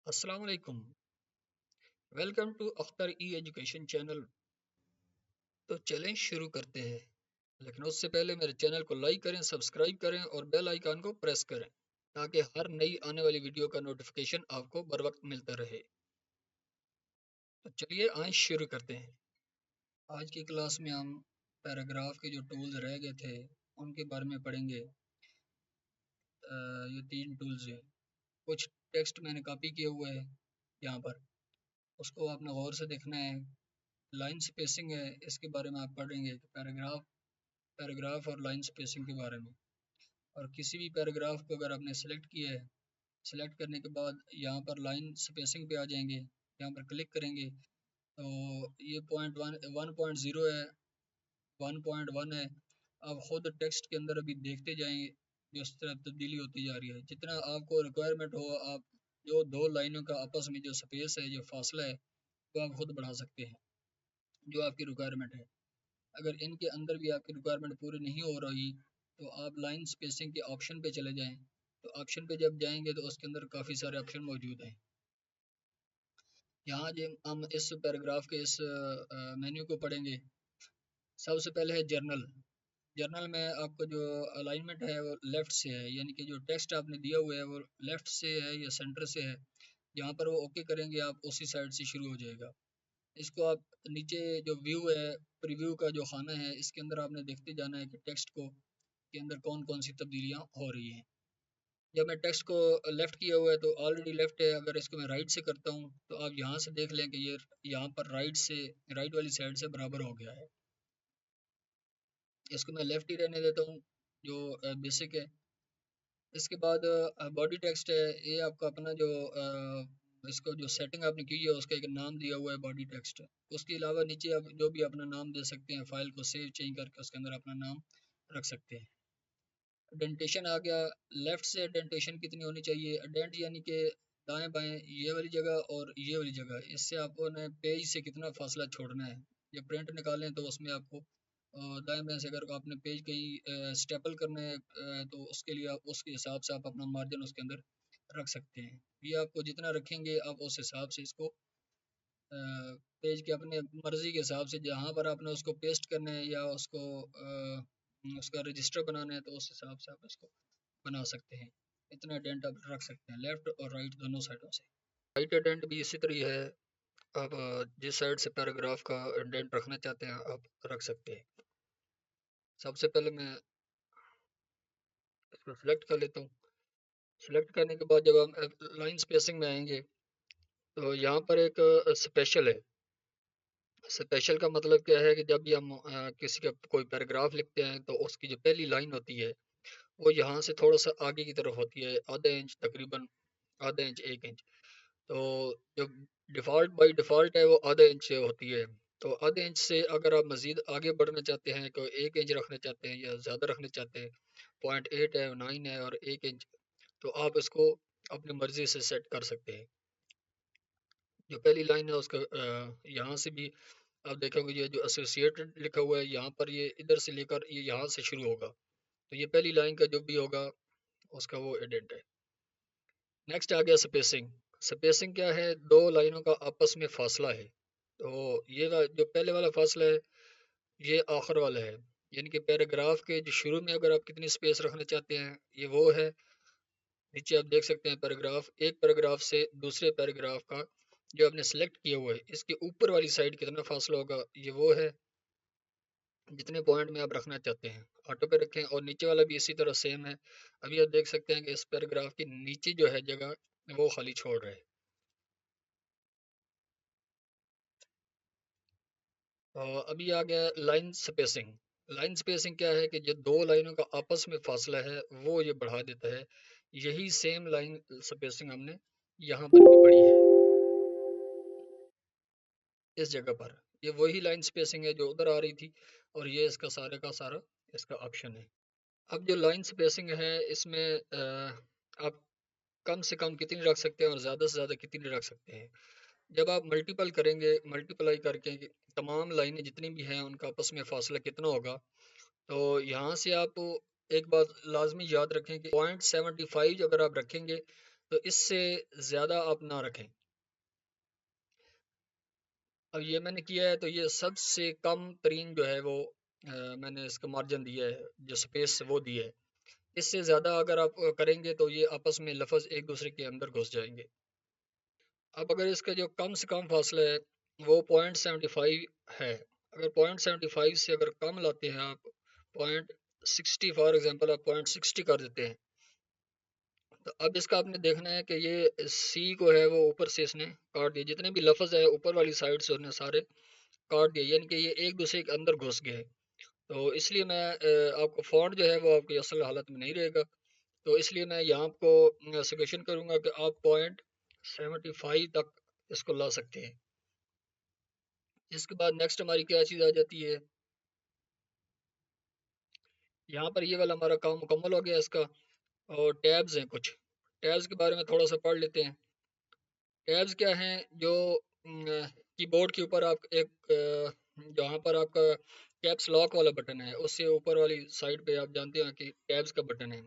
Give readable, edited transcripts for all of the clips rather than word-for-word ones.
अस्सलाम वालेकुम। Welcome to Akhtar e education channel. तो चलें शुरू करते हैं, लेकिन उससे पहले मेरे चैनल को लाइक करें, सब्सक्राइब करें और बेल आइकन को प्रेस करें ताकि हर नई आने वाली वीडियो का नोटिफिकेशन आपको बर वक्त मिलता रहे। तो चलिए आज शुरू करते हैं। आज की क्लास में हम पैराग्राफ के जो टूल्स रह गए थे उनके बारे में पढ़ेंगे। ये तीन टूल्स हैं। कुछ टेक्स्ट मैंने कॉपी किए हुए हैं यहाँ पर, उसको आपने गौर से देखना है। लाइन स्पेसिंग है, इसके बारे में आप पढ़ेंगे कि पैराग्राफ और लाइन स्पेसिंग के बारे में। और किसी भी पैराग्राफ को अगर आपने सेलेक्ट किया है, सेलेक्ट करने के बाद यहाँ पर लाइन स्पेसिंग पे आ जाएंगे, यहाँ पर क्लिक करेंगे तो ये पॉइंट 1.0 है, 1.1 है। आप खुद टेक्स्ट के अंदर अभी देखते जाएंगे जिस तरह तब्दीली होती जा रही है। जितना आपको रिक्वायरमेंट हो, आप जो दो लाइनों का आपस में जो स्पेस है, जो फासला है, वो आप खुद बढ़ा सकते हैं जो आपकी रिक्वायरमेंट है। अगर इनके अंदर भी आपकी रिक्वायरमेंट पूरी नहीं हो रही तो आप लाइन स्पेसिंग के ऑप्शन पे चले जाएं। तो ऑप्शन पे जब जाएंगे तो उसके अंदर काफ़ी सारे ऑप्शन मौजूद हैं। यहाँ जो हम इस पैराग्राफ के इस मेन्यू को पढ़ेंगे, सबसे पहले है जर्नल। जर्नल में आपको जो अलाइनमेंट है वो लेफ़्ट से है, यानी कि जो टेक्स्ट आपने दिया हुआ है वो लेफ़्ट से है या सेंटर से है। जहाँ पर वो ओके करेंगे आप उसी साइड से शुरू हो जाएगा। इसको आप नीचे जो व्यू है, प्रीव्यू का जो खाना है, इसके अंदर आपने देखते जाना है कि टेक्स्ट को के अंदर कौन कौन सी तब्दीलियाँ हो रही हैं। जब मैं टेक्स्ट को लेफ़्ट किया हुआ है तो ऑलरेडी लेफ़्ट है। अगर इसको मैं राइट से करता हूँ तो आप यहाँ से देख लें कि ये यहाँ पर राइट वाली साइड से बराबर हो गया है। इसको मैं लेफ़्ट ही रहने देता हूँ जो बेसिक है। इसके बाद बॉडी टेक्स्ट है, ये आपका अपना जो इसको जो सेटिंग आपने की है उसका एक नाम दिया हुआ है बॉडी टेक्स्ट। उसके अलावा नीचे आप जो भी अपना नाम दे सकते हैं, फाइल को सेव चेंज करके उसके अंदर अपना नाम रख सकते हैं। डेंटेशन आ गया। लेफ्ट से डेंटेशन कितनी होनी चाहिए? डेंट यानी कि दाएं बाएं ये वाली जगह और ये वाली जगह, इससे आपको ने पेज से कितना फासला छोड़ना है। जब प्रिंट निकालें तो उसमें आपको दाएं बाएं से अगर आपने पेज कहीं स्टेपल करना है तो उसके लिए आप उसके हिसाब से आप अपना मार्जिन उसके अंदर रख सकते हैं। ये आपको जितना रखेंगे आप उस हिसाब से इसको पेज के अपने मर्जी के हिसाब से जहाँ पर आपने उसको पेस्ट करना है या उसको उसका रजिस्टर बनाना है तो उस हिसाब से आप इसको बना सकते हैं। इतना डेंट आप रख सकते हैं लेफ्ट और राइट दोनों साइडों से। राइट डेंट भी इसी तरह है, आप जिस साइड से पैराग्राफ का डेंट रखना चाहते हैं आप रख सकते हैं। सबसे पहले मैं इसको सिलेक्ट कर लेता हूँ। सिलेक्ट करने के बाद जब हम लाइन स्पेसिंग में आएंगे तो यहाँ पर एक स्पेशल है। स्पेशल का मतलब क्या है कि जब भी हम किसी का कोई पैराग्राफ लिखते हैं तो उसकी जो पहली लाइन होती है वो यहाँ से थोड़ा सा आगे की तरफ होती है, आधा इंच तकरीबन, आधा इंच 1 इंच। तो जो डिफ़ॉल्ट बाय डिफ़ॉल्ट है वो आधा इंच होती है। तो आधे इंच से अगर आप मज़ीद आगे बढ़ना चाहते हैं, को 1 इंच रखना चाहते हैं या ज़्यादा रखना चाहते हैं, 0.8 है, 9 है और 1 इंच, तो आप इसको अपनी मर्ज़ी से सेट कर सकते हैं। जो पहली लाइन है उसका यहाँ से भी आप देखेंगे ये जो एसोसिएटेड लिखा हुआ है यहाँ पर, ये इधर से लेकर ये यहाँ से शुरू होगा। तो ये पहली लाइन का जो भी होगा उसका वो एडेंट है। नेक्स्ट आ गया स्पेसिंग। स्पेसिंग क्या है? दो लाइनों का आपस में फासला है। तो जो पहले वाला फासला है ये आखिर वाला है, यानी कि पैराग्राफ के जो शुरू में अगर आप कितनी स्पेस रखना चाहते हैं ये वो है। नीचे आप देख सकते हैं पैराग्राफ, एक पैराग्राफ से दूसरे पैराग्राफ का जो आपने सेलेक्ट किया हुआ है इसके ऊपर वाली साइड कितना फासला होगा ये वो है। जितने पॉइंट में आप रखना चाहते हैं ऑटो पे रखें, और नीचे वाला भी इसी तरह सेम है। अभी आप देख सकते हैं कि इस पैराग्राफ के नीचे जो है जगह वो खाली छोड़ रहा है। अभी आ गया लाइन स्पेसिंग। लाइन स्पेसिंग क्या है कि जो दो लाइनों का आपस में फासला है वो ये बढ़ा देता है। यही सेम लाइन स्पेसिंग हमने यहाँ पर भी पढ़ी है, इस जगह पर। ये वही लाइन स्पेसिंग है जो उधर आ रही थी, और ये इसका सारे का सारा इसका ऑप्शन है। अब जो लाइन स्पेसिंग है इसमें आप कम से कम कितनी रख सकते हैं और ज़्यादा से ज़्यादा कितनी रख सकते हैं। जब आप मल्टीपल करेंगे, मल्टीप्लाई करके कि तमाम लाइनें जितनी भी हैं उनका आपस में फ़ासला कितना होगा, तो यहाँ से आप एक बात लाज़मी याद रखें कि 0.75 अगर आप रखेंगे तो इससे ज़्यादा आप ना रखें। अब ये मैंने किया है तो ये सबसे कम तरीन जो है वो मैंने इसका मार्जिन दिया है, जो स्पेस वो दी है। इससे ज़्यादा अगर आप करेंगे तो ये आपस में लफ्ज़ एक दूसरे के अंदर घुस जाएंगे। अब अगर इसका जो कम से कम फासला है वो 0.75 है, अगर 0.75 से अगर कम लाते हैं आप, 0.60 फॉर एग्जांपल आप 0.60 कर देते हैं, तो अब इसका आपने देखना है कि ये सी को है वो ऊपर से इसने काट दिया, जितने भी लफ्ज़ है ऊपर वाली साइड से उसने सारे काट दिए, यानी कि ये एक दूसरे के अंदर घुस गए। तो इसलिए मैं आपको फ़ॉन्ट जो है वो आपकी असल हालत में नहीं रहेगा। तो इसलिए मैं यहाँ आपको सजेशन करूँगा कि आप 0.75 तक इसको ला सकते हैं। इसके बाद नेक्स्ट हमारी क्या चीज़ आ जाती है, यहाँ पर ये वाला हमारा काम मुकम्मल हो गया इसका। और टैब्स हैं कुछ, टैब्स के बारे में थोड़ा सा पढ़ लेते हैं। टैब्स क्या हैं, जो कीबोर्ड के ऊपर आप एक जहाँ पर आपका कैप्स लॉक वाला बटन है उससे ऊपर वाली साइड पे आप जानते हैं कि टैब्स का बटन है।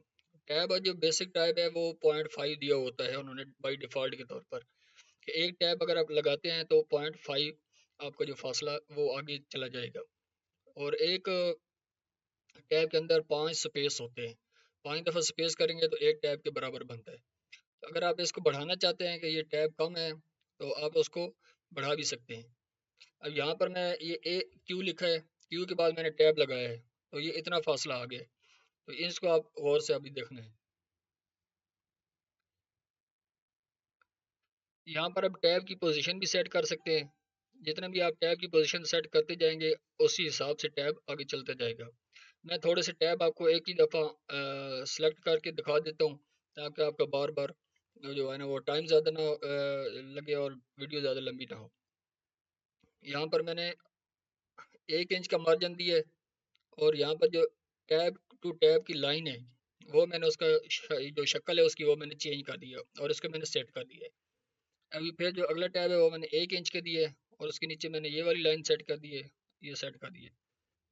टैब जो बेसिक टैब है वो 0.5 दिया होता है उन्होंने बाय डिफ़ॉल्ट के तौर पर, कि एक टैब अगर आप लगाते हैं तो 0.5 आपका जो फासला वो आगे चला जाएगा। और एक टैब के अंदर 5 स्पेस होते हैं, 5 दफ़ा स्पेस करेंगे तो एक टैब के बराबर बनता है। तो अगर आप इसको बढ़ाना चाहते हैं कि ये टैब कम है तो आप उसको बढ़ा भी सकते हैं। अब यहाँ पर मैं ये ए क्यू लिखा है, क्यू के बाद मैंने टैब लगाया है, तो ये इतना फासला आ गया है। तो इसको आप गौर से अभी देखना है। यहाँ पर अब टैब की पोजीशन भी सेट कर सकते हैं। जितने भी आप टैब की पोजीशन सेट करते जाएंगे उसी हिसाब से टैब आगे चलता जाएगा। मैं थोड़े से टैब आपको एक ही दफ़ा सेलेक्ट करके दिखा देता हूँ, ताकि आपका बार बार जो है ना वो टाइम ज़्यादा ना लगे और वीडियो ज़्यादा लंबी ना हो। यहाँ पर मैंने 1 इंच का मार्जिन दिया है, और यहाँ पर जो टैब टू टैब की लाइन है वो मैंने उसका जो शक्ल है उसकी वो मैंने चेंज कर दिया और इसको मैंने सेट कर दिया है। अभी फिर जो अगला टैब है वो मैंने 1 इंच के दिए है, और उसके नीचे मैंने ये वाली लाइन सेट कर दी है, ये सेट कर दी है।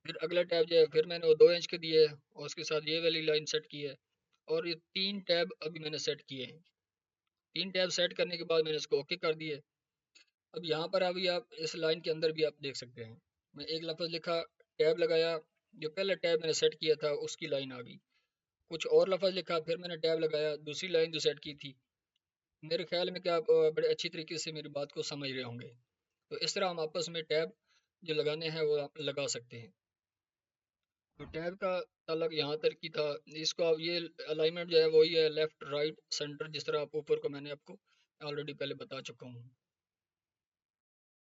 फिर अगला टैब जो है फिर मैंने वो 2 इंच के दिए है और उसके साथ ये वाली लाइन सेट की है। और ये 3 टैब अभी मैंने सेट किए हैं। 3 टैब सेट करने के बाद मैंने इसको ओके कर दिए। अब यहाँ पर अभी आप इस लाइन के अंदर भी आप देख सकते हैं, मैं एक लफ्ज़ लिखा, टैब लगाया, जो पहला टैब मैंने सेट किया था उसकी लाइन आ गई। कुछ और लफ्ज़ लिखा, फिर मैंने टैब लगाया, दूसरी लाइन जो सेट की थी। मेरे ख्याल में कि आप बड़े अच्छी तरीके से मेरी बात को समझ रहे होंगे। तो इस तरह हम आपस में टैब जो लगाने हैं वो आप लगा सकते हैं। तो टैब का अलग यहाँ तक की था, इसको आप ये अलाइनमेंट जो है वही है, लेफ्ट राइट सेंटर, जिस तरह आप ऊपर को मैंने आपको ऑलरेडी पहले बता चुका हूँ।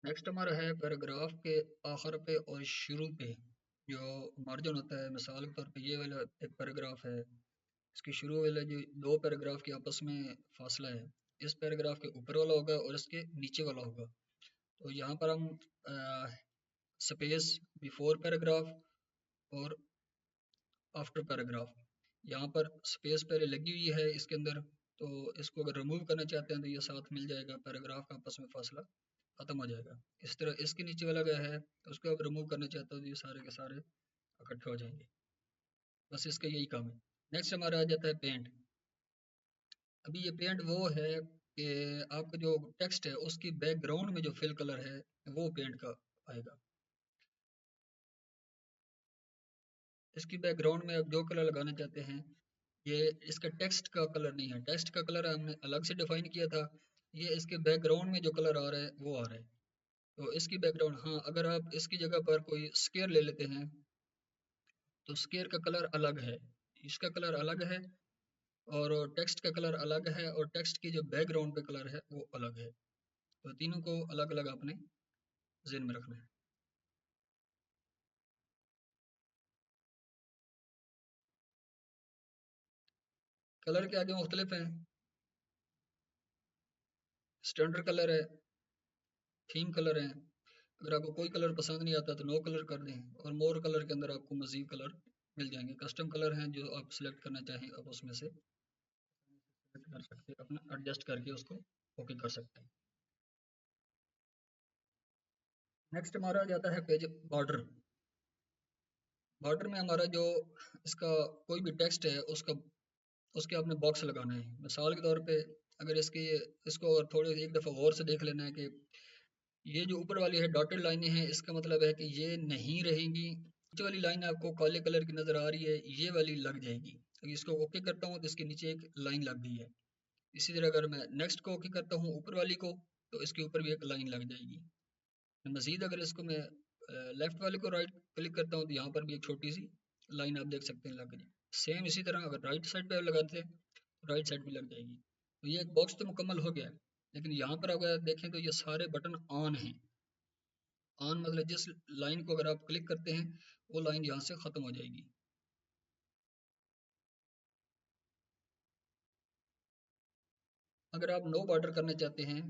नेक्स्ट हमारा है पैराग्राफ के आखिर पे और शुरू पे जो मार्जिन होता है। मिसाल के तौर पे ये वाला एक पैराग्राफ है, इसके शुरू वाले जो दो पैराग्राफ के आपस में फासला है, इस पैराग्राफ के ऊपर वाला होगा और इसके नीचे वाला होगा। तो यहाँ पर हम स्पेस बिफोर पैराग्राफ और आफ्टर पैराग्राफ, यहाँ पर स्पेस पहले लगी हुई है इसके अंदर, तो इसको अगर रिमूव करना चाहते हैं तो ये साथ मिल जाएगा, पैराग्राफ का आपस में फासला खत्म हो जाएगा। इस तरह इसके नीचे वाला गया है, उसको आप रिमूव करना चाहते हो तो ये सारे के सारे इकट्ठे हो जाएंगे। बस इसका यही काम है। नेक्स्ट हमारा आ जाता है पेंट। अभी ये पेंट वो है कि आपका जो टेक्स्ट है उसकी बैकग्राउंड में जो फिल कलर है वो पेंट का आएगा। इसकी बैकग्राउंड में आप जो कलर लगाना चाहते हैं, ये इसका टेक्स्ट का कलर नहीं है, टेक्स्ट का कलर हमने अलग से डिफाइन किया था। ये इसके बैकग्राउंड में जो कलर आ रहा है वो आ रहा है। तो इसकी बैकग्राउंड, हाँ, अगर आप इसकी जगह पर कोई स्केयर ले लेते हैं तो स्केयर का कलर अलग है, इसका कलर अलग है, और टेक्स्ट का कलर अलग है, और टेक्स्ट की जो बैकग्राउंड पे कलर है वो अलग है। तो तीनों को अलग अलग आपने ज़हन में रखना है। कलर के आगे मुख्तलिफ हैं, स्टैंडर्ड कलर है, थीम कलर है। अगर आपको कोई कलर पसंद नहीं आता तो नो कलर कर दें, और मोर कलर के अंदर आपको मज़ीद कलर मिल जाएंगे। कस्टम कलर हैं जो आप सिलेक्ट करना चाहें आप उसमें से सेलेक्ट कर सकते हैं, अपना एडजस्ट करके उसको ओके कर सकते हैं। नेक्स्ट हमारा आ जाता है पेज बॉर्डर। बॉर्डर में हमारा जो इसका कोई भी टेक्स्ट है उसका उसके आपने बॉक्स लगाना है। मिसाल के तौर पे अगर इसको और थोड़े एक दफ़ा गौर से देख लेना है कि ये जो ऊपर वाली है डॉटेड लाइनें हैं, इसका मतलब है कि ये नहीं रहेंगी। नीचे वाली लाइन आपको काले कलर की नज़र आ रही है, ये वाली लग जाएगी। तो इसको ओके करता हूँ तो इसके नीचे एक लाइन लग गई है। इसी तरह अगर मैं नेक्स्ट को ओके करता हूँ ऊपर वाली को, तो इसके ऊपर भी एक लाइन लग जाएगी। मज़ीद अगर इसको मैं लेफ्ट वाले को राइट क्लिक करता हूँ तो यहाँ पर भी एक छोटी सी लाइन आप देख सकते हैं लग गई। सेम इसी तरह अगर राइट साइड पे लगाते हैं तो राइट साइड भी लग जाएगी। तो ये एक बॉक्स तो मुकम्मल हो गया है, लेकिन यहाँ पर अगर देखें तो ये सारे बटन ऑन हैं। ऑन मतलब जिस लाइन को अगर आप क्लिक करते हैं वो लाइन यहाँ से ख़त्म हो जाएगी। अगर आप नो बॉर्डर करना चाहते हैं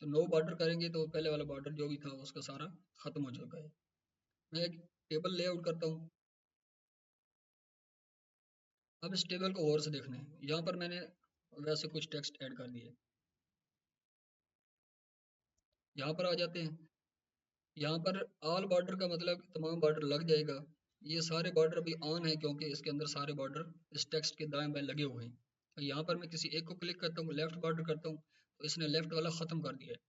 तो नो बॉर्डर करेंगे तो पहले वाला बॉर्डर जो भी था उसका सारा ख़त्म हो चुका है। मैं एक टेबल लेआउट करता हूँ। अब इस टेबल को और से देखना है, यहाँ पर मैंने वैसे कुछ टेक्स्ट ऐड कर दिए। यहाँ पर आ जाते हैं। यहाँ पर ऑल बॉर्डर का मतलब तमाम बॉर्डर लग जाएगा। ये सारे बॉर्डर अभी ऑन है क्योंकि इसके अंदर सारे बॉर्डर इस टेक्स्ट के दाएं बाएं लगे हुए हैं। तो यहाँ पर मैं किसी एक को क्लिक करता हूँ, लेफ्ट बॉर्डर करता हूँ, तो इसने लेफ्ट वाला ख़त्म कर दिया है।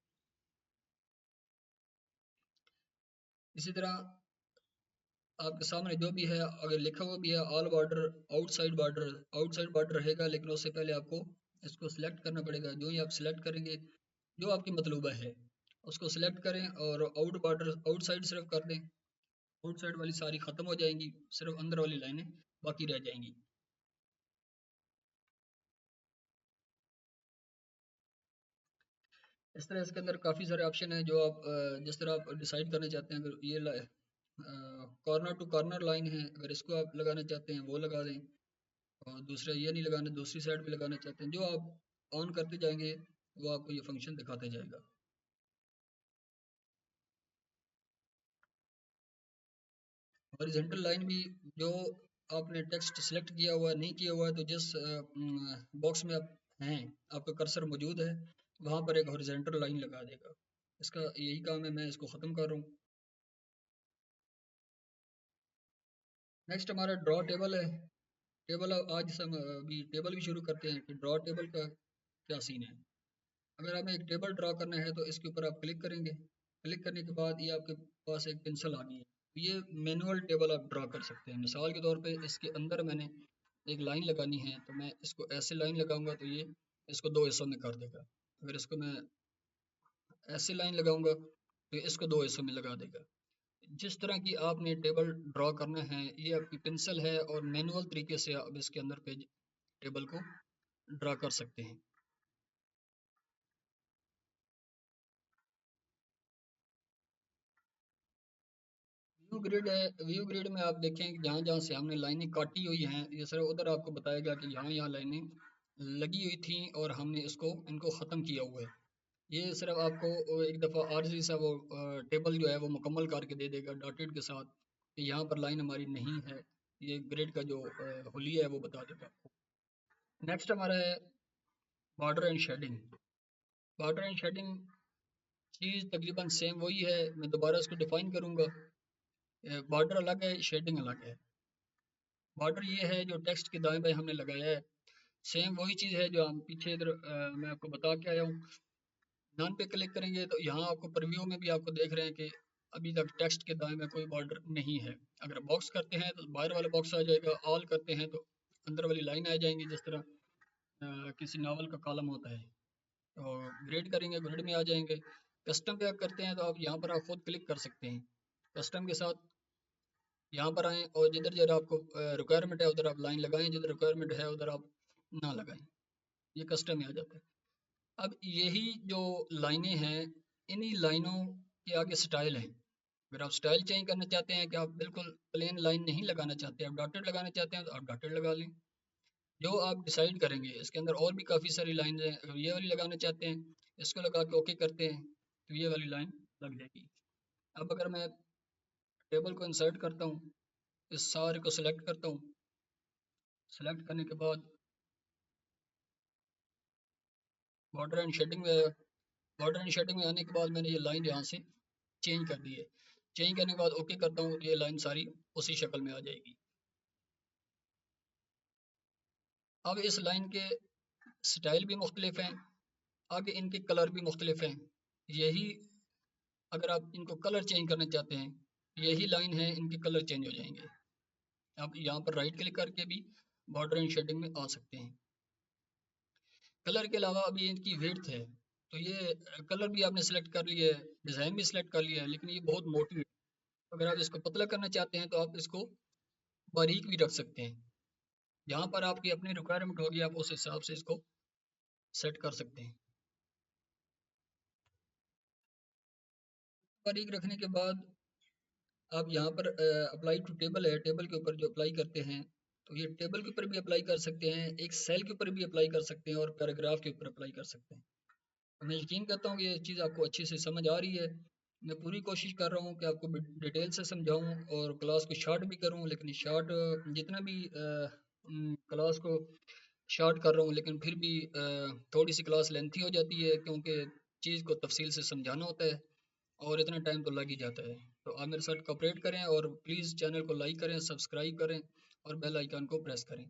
इसी तरह आपके सामने जो भी है अगर लिखा हुआ भी है ऑल बॉर्डर, आउटसाइड बॉर्डर रहेगा, लेकिन उससे पहले आपको इसको सिलेक्ट करना पड़ेगा। जो ही आप सिलेक्ट करेंगे जो आपकी मतलूबा है उसको सिलेक्ट करें और आउट बॉर्डर आउटसाइड सिर्फ कर दें। आउटसाइड वाली सारी ख़त्म हो जाएंगी, सिर्फ अंदर वाली लाइनें बाकी रह जाएंगी। इस तरह इसके अंदर काफ़ी सारे ऑप्शन हैं जो आप जिस तरह आप डिसाइड करना चाहते हैं। अगर ये कॉर्नर टू कॉर्नर लाइन है, अगर इसको आप लगाना चाहते हैं वो लगा दें, और दूसरा ये नहीं लगाना, दूसरी साइड पे लगाना चाहते हैं, जो आप ऑन करते जाएंगे वो आपको ये फंक्शन दिखाते जाएगा। हॉरिजॉन्टल लाइन भी जो आपने टेक्स्ट सेलेक्ट किया हुआ है नहीं किया हुआ है तो जिस बॉक्स में आप हैं, आपका कर्सर मौजूद है, वहाँ पर एक हॉरिजॉन्टल लाइन लगा देगा। इसका यही काम है, मैं इसको ख़त्म कर रहा हूँ। नेक्स्ट हमारा ड्रॉ टेबल है। टेबल आज से हम अभी टेबल भी शुरू करते हैं कि ड्रॉ टेबल का क्या सीन है। अगर हमें एक टेबल ड्रा करना है तो इसके ऊपर आप क्लिक करेंगे। क्लिक करने के बाद ये आपके पास एक पेंसिल आ गई है। ये मैनुअल टेबल आप ड्रा कर सकते हैं। मिसाल के तौर पे इसके अंदर मैंने एक लाइन लगानी है तो मैं इसको ऐसे लाइन लगाऊंगा तो ये इसको दो हिस्सों में कर देगा। अगर इसको मैं ऐसे लाइन लगाऊंगा तो इसको दो हिस्सों में लगा देगा। जिस तरह की आपने टेबल ड्रा करना है ये आपकी पेंसिल है और मैनुअल तरीके से आप इसके अंदर पेज टेबल को ड्रा कर सकते हैं। व्यू ग्रिड है। व्यू ग्रिड में आप देखें कि जहाँ जहाँ से हमने लाइनें काटी हुई हैं ये सर उधर आपको बताएगा कि यहाँ यहाँ लाइनें लगी हुई थी और हमने इसको इनको ख़त्म किया हुआ है। ये सिर्फ आपको एक दफ़ा आर्जी सा वो टेबल जो है वो मुकम्मल करके दे देगा डॉटेड के साथ कि यहाँ पर लाइन हमारी नहीं है। ये ग्रिड का जो हुलिया है वो बता देगा आपको। नेक्स्ट हमारा है border and shading. Border and shading चीज़ तकरीबन सेम वही है। मैं दोबारा इसको डिफाइन करूँगा। बॉर्डर अलग है, शेडिंग अलग है। बॉर्डर ये है जो टेक्स्ट के दाएं बाएं हमने लगाया है। सेम वही चीज़ है जो हम पीछे इधर मैं आपको बता के आया हूँ। नन पे क्लिक करेंगे तो यहाँ आपको प्रीव्यू में भी आपको देख रहे हैं कि अभी तक टेक्स्ट के दाएं में कोई बॉर्डर नहीं है। अगर बॉक्स करते हैं तो बाहर वाला बॉक्स आ जाएगा, ऑल करते हैं तो अंदर वाली लाइन आ जाएंगी जिस तरह किसी नावल का कॉलम होता है। और ग्रेड करेंगे ग्रेड में आ जाएंगे। कस्टम पे आप करते हैं तो आप यहाँ पर आप खुद क्लिक कर सकते हैं। कस्टम के साथ यहाँ पर आएँ और जिधर जिधर आपको रिक्वायरमेंट है उधर आप लाइन लगाएं, जिधर रिक्वायरमेंट है उधर आप ना लगाएं। ये कस्टम में आ जाता है। अब यही जो लाइनें हैं इन्हीं लाइनों के आगे स्टाइल है। अगर आप स्टाइल चेंज करना चाहते हैं कि आप बिल्कुल प्लेन लाइन नहीं लगाना चाहते, आप डॉटेड लगाना चाहते हैं तो आप डॉटेड लगा लें। जो आप डिसाइड करेंगे इसके अंदर और भी काफ़ी सारी लाइन हैं। अगर ये वाली लगाना चाहते हैं इसको लगा के ओके करते हैं तो ये वाली लाइन लग जाएगी। अब अगर मैं टेबल को इंसर्ट करता हूँ, इस सारे को सिलेक्ट करता हूँ। सेलेक्ट करने के बाद बॉर्डर एंड शेडिंग में आया। बॉर्डर एंड शेडिंग में आने के बाद मैंने ये लाइन यहाँ से चेंज कर दी है। चेंज करने के बाद ओके करता हूँ, ये लाइन सारी उसी शक्ल में आ जाएगी। अब इस लाइन के स्टाइल भी मुख्तलिफ हैं। आगे इनके कलर भी मुख्तलिफ हैं। यही अगर आप इनको कलर चेंज करना चाहते हैं, यही लाइन है, इनके कलर चेंज हो जाएंगे। आप यहाँ पर राइट क्लिक करके भी बॉर्डर एंड शेडिंग में आ सकते हैं। कलर के अलावा अभी इनकी विड्थ है, तो ये कलर भी आपने सेलेक्ट कर लिया है, डिज़ाइन भी सेलेक्ट कर लिया है, लेकिन ये बहुत मोटी है। अगर आप इसको पतला करना चाहते हैं तो आप इसको बारीक भी रख सकते हैं। जहाँ पर आपकी अपनी रिक्वायरमेंट होगी आप उस हिसाब से इसको सेट कर सकते हैं। बारीक रखने के बाद आप यहाँ पर अप्लाई टू टेबल है, टेबल के ऊपर जो अप्लाई करते हैं, तो ये टेबल के ऊपर भी अप्लाई कर सकते हैं, एक सेल के ऊपर भी अप्लाई कर सकते हैं और पैराग्राफ के ऊपर अप्लाई कर सकते हैं। तो मैं यकीन करता हूँ कि ये चीज़ आपको अच्छे से समझ आ रही है। मैं पूरी कोशिश कर रहा हूँ कि आपको डिटेल से समझाऊँ और क्लास को शॉर्ट भी करूँ, लेकिन शॉर्ट जितना भी क्लास को शॉर्ट कर रहा हूँ, लेकिन फिर भी थोड़ी सी क्लास लेंथी हो जाती है, क्योंकि चीज़ को तफसील से समझाना होता है और इतना टाइम तो लग ही जाता है। तो आप मेरे साथ कोऑपरेट करें और प्लीज़ चैनल को लाइक करें, सब्सक्राइब करें और बेल आइकन को प्रेस करें।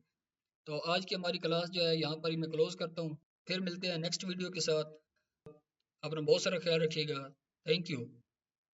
तो आज की हमारी क्लास जो है यहाँ पर ही मैं क्लोज़ करता हूँ। फिर मिलते हैं नेक्स्ट वीडियो के साथ। अपना बहुत सारा ख्याल रखिएगा। Thank you.